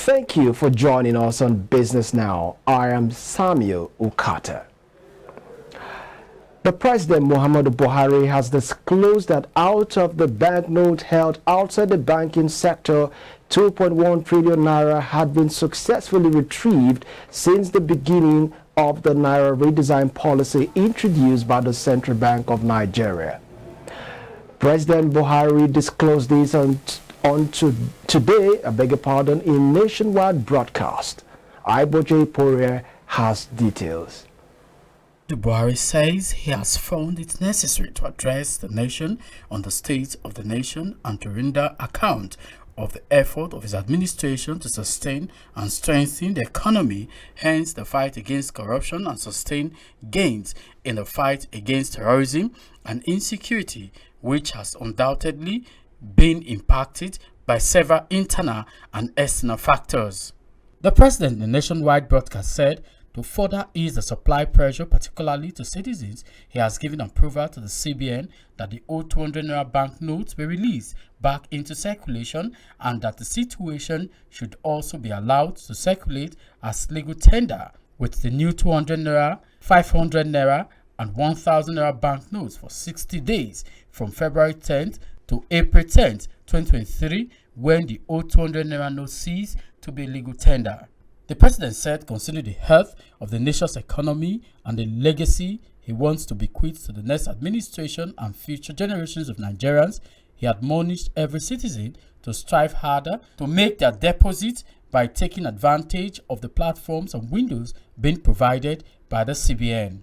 Thank you for joining us on Business Now. I am Samuel Ukata. The President Muhammadu Buhari has disclosed that out of the banknote held outside the banking sector, 2.1 trillion naira had been successfully retrieved since the beginning of the Naira redesign policy introduced by the Central Bank of Nigeria. President Buhari disclosed this today, in nationwide broadcast. iBrandTV has details. Buhari says he has found it necessary to address the nation on the state of the nation and to render account of the effort of his administration to sustain and strengthen the economy, hence the fight against corruption, and sustain gains in the fight against terrorism and insecurity, which has undoubtedly been impacted by several internal and external factors. The president in the nationwide broadcast said to further ease the supply pressure, particularly to citizens, he has given approval to the CBN that the old 200 naira banknotes be released back into circulation and that the situation should also be allowed to circulate as legal tender with the new 200 naira, 500 naira and 1000 naira banknotes for 60 days from February 10th to April 10th, 2023, when the old 200 naira note ceased to be legal tender. The president said, considering the health of the nation's economy and the legacy he wants to bequeath to the next administration and future generations of Nigerians, he admonished every citizen to strive harder to make their deposit by taking advantage of the platforms and windows being provided by the CBN.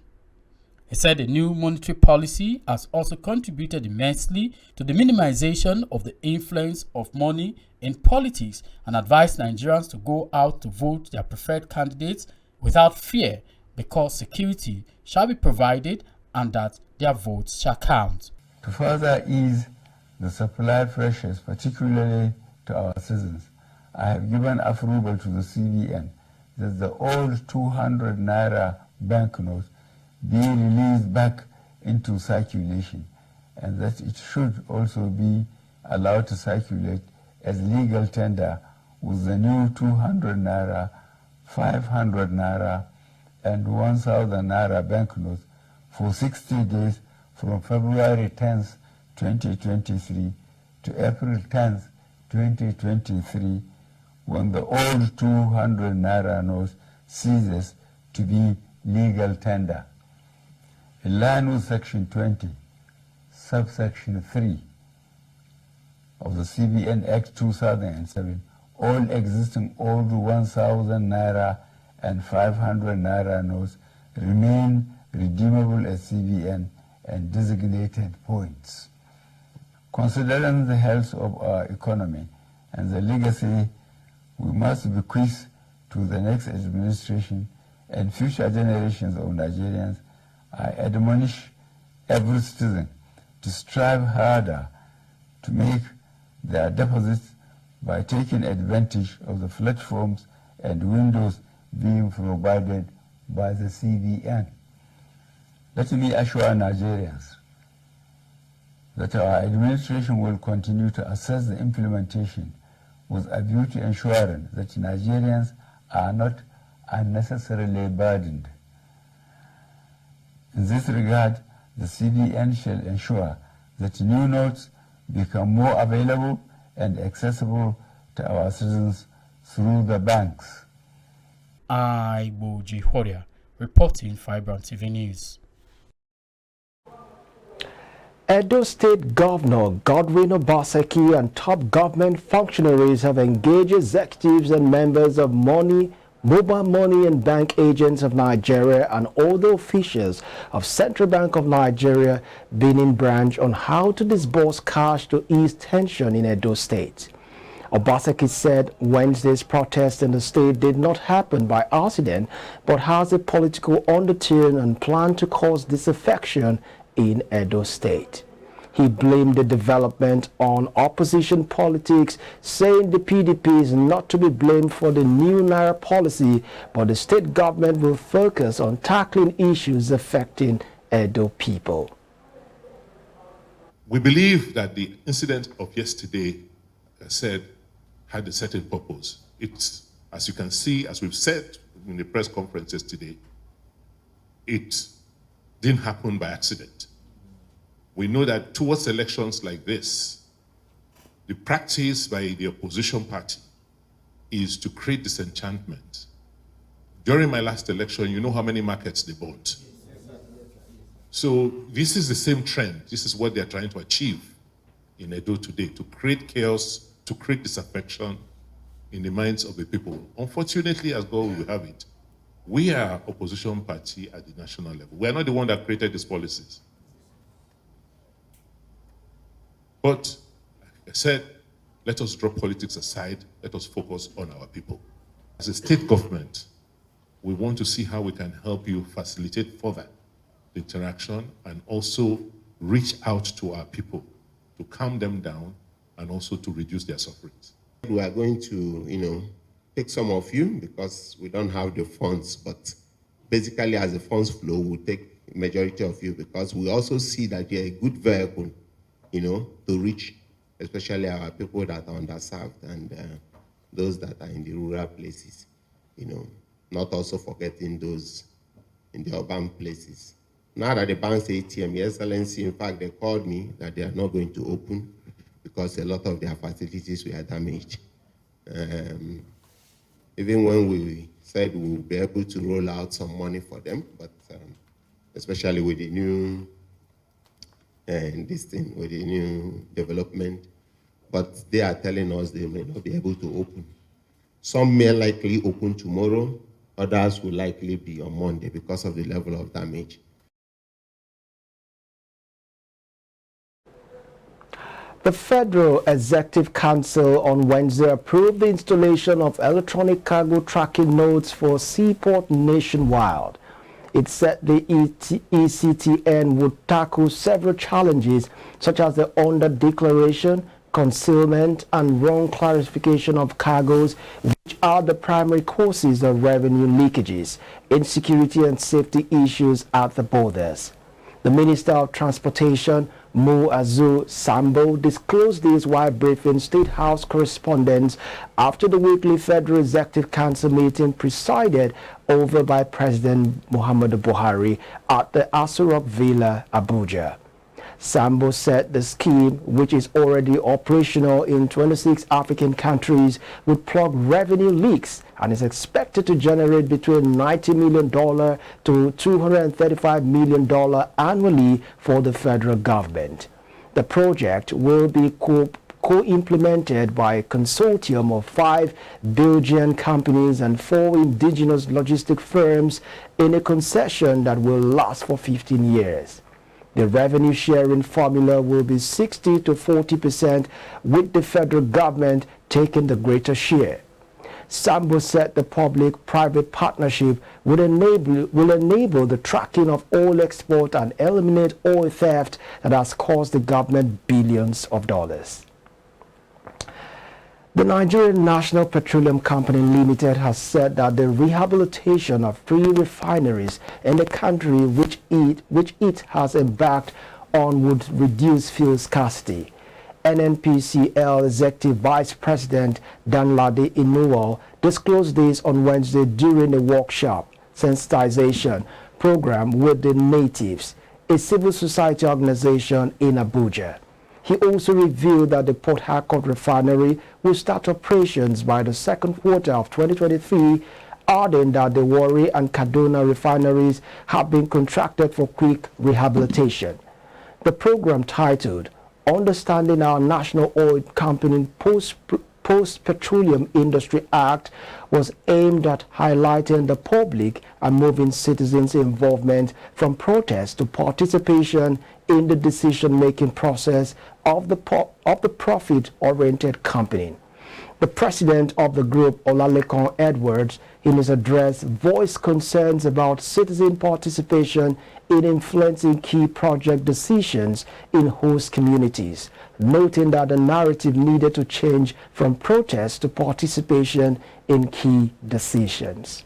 He said the new monetary policy has also contributed immensely to the minimization of the influence of money in politics and advised Nigerians to go out to vote their preferred candidates without fear because security shall be provided and that their votes shall count. To further ease the supply pressures, particularly to our citizens, I have given approval to the CBN that the old 200 naira banknotes be released back into circulation and that it should also be allowed to circulate as legal tender with the new 200 naira, 500 naira and 1000 naira banknotes for 60 days from February 10th, 2023 to April 10th, 2023, when the old 200 naira notes ceases to be legal tender. In line with Section 20, subsection 3 of the CBN Act 2007, all existing old 1000 naira and 500 naira notes remain redeemable at CBN and designated points. Considering the health of our economy and the legacy we must bequeath to the next administration and future generations of Nigerians, I admonish every citizen to strive harder to make their deposits by taking advantage of the platforms and windows being provided by the CBN. Let me assure Nigerians that our administration will continue to assess the implementation with a view to ensuring that Nigerians are not unnecessarily burdened. In this regard, the CBN shall ensure that new notes become more available and accessible to our citizens through the banks. iBrandTV reporting for iBrandTV News. Edo State Governor Godwin Obaseki and top government functionaries have engaged executives and members of mobile money and bank agents of Nigeria and other officials of Central Bank of Nigeria Benin branch on how to disburse cash to ease tension in Edo State. Obaseki said Wednesday's protest in the state did not happen by accident but has a political undertone and planned to cause disaffection in Edo State. He blamed the development on opposition politics, saying the PDP is not to be blamed for the new Naira policy, but the state government will focus on tackling issues affecting Edo people. We believe that the incident of yesterday, like I said, had a certain purpose. It As you can see, as we've said in the press conferences today, it didn't happen by accident. We know that towards elections like this, the practice by the opposition party is to create disenchantment. During my last election, you know how many markets they bought. So this is the same trend. This is what they're trying to achieve in Edo today, to create chaos, to create disaffection in the minds of the people. Unfortunately, as God will have it, we are opposition party at the national level. We are not the one that created these policies. But, like I said, let us drop politics aside. Let us focus on our people. As a state government, we want to see how we can help you facilitate further the interaction and also reach out to our people to calm them down and also to reduce their sufferings. We are going to, take some of you because we don't have the funds, but basically as the funds flow, we'll take majority of you because we also see that you're a good vehicle, to reach especially our people that are underserved and those that are in the rural places, not also forgetting those in the urban places. Now that the bank's ATM, Your Excellency, in fact, they called me that they are not going to open because a lot of their facilities were damaged. Even when we said we would be able to roll out some money for them, but especially with the new with the new development, but they are telling us they may not be able to open. Some may likely open tomorrow, others will likely be on Monday because of the level of damage. The Federal Executive Council on Wednesday approved the installation of electronic cargo tracking nodes for seaport nationwide. It said the ECTN would tackle several challenges such as the under-declaration, concealment, and wrong classification of cargoes, which are the primary causes of revenue leakages, insecurity and safety issues at the borders. The Minister of Transportation, Muazu Sambo, disclosed this while briefing State House correspondents after the weekly Federal Executive Council meeting presided over by President Muhammadu Buhari at the Aso Rock Villa, Abuja. Sambo said the scheme, which is already operational in 26 African countries, would plug revenue leaks and is expected to generate between $90 million to $235 million annually for the federal government. The project will be co-implemented by a consortium of 5 Belgian companies and 4 indigenous logistic firms in a concession that will last for 15 years. The revenue sharing formula will be 60 to 40%, with the federal government taking the greater share. Sambo said the public-private partnership will enable the tracking of oil export and eliminate oil theft that has cost the government billions of dollars. The Nigerian National Petroleum Company Limited has said that the rehabilitation of 3 refineries in the country which it has embarked on would reduce fuel scarcity. NNPCL Executive Vice President Danladi Inuo disclosed this on Wednesday during a workshop sensitization program with the Natives, a civil society organization in Abuja. He also revealed that the Port Harcourt refinery will start operations by the second quarter of 2023, adding that the Warri and Kaduna refineries have been contracted for quick rehabilitation. The program, titled Understanding Our National Oil Company Post-Petroleum Industry Act, was aimed at highlighting the public and moving citizens' involvement from protest to participation in the decision-making process of the profit-oriented company. The president of the group, Olalekan Edwards, in his address voiced concerns about citizen participation in influencing key project decisions in host communities, noting that the narrative needed to change from protest to participation in key decisions.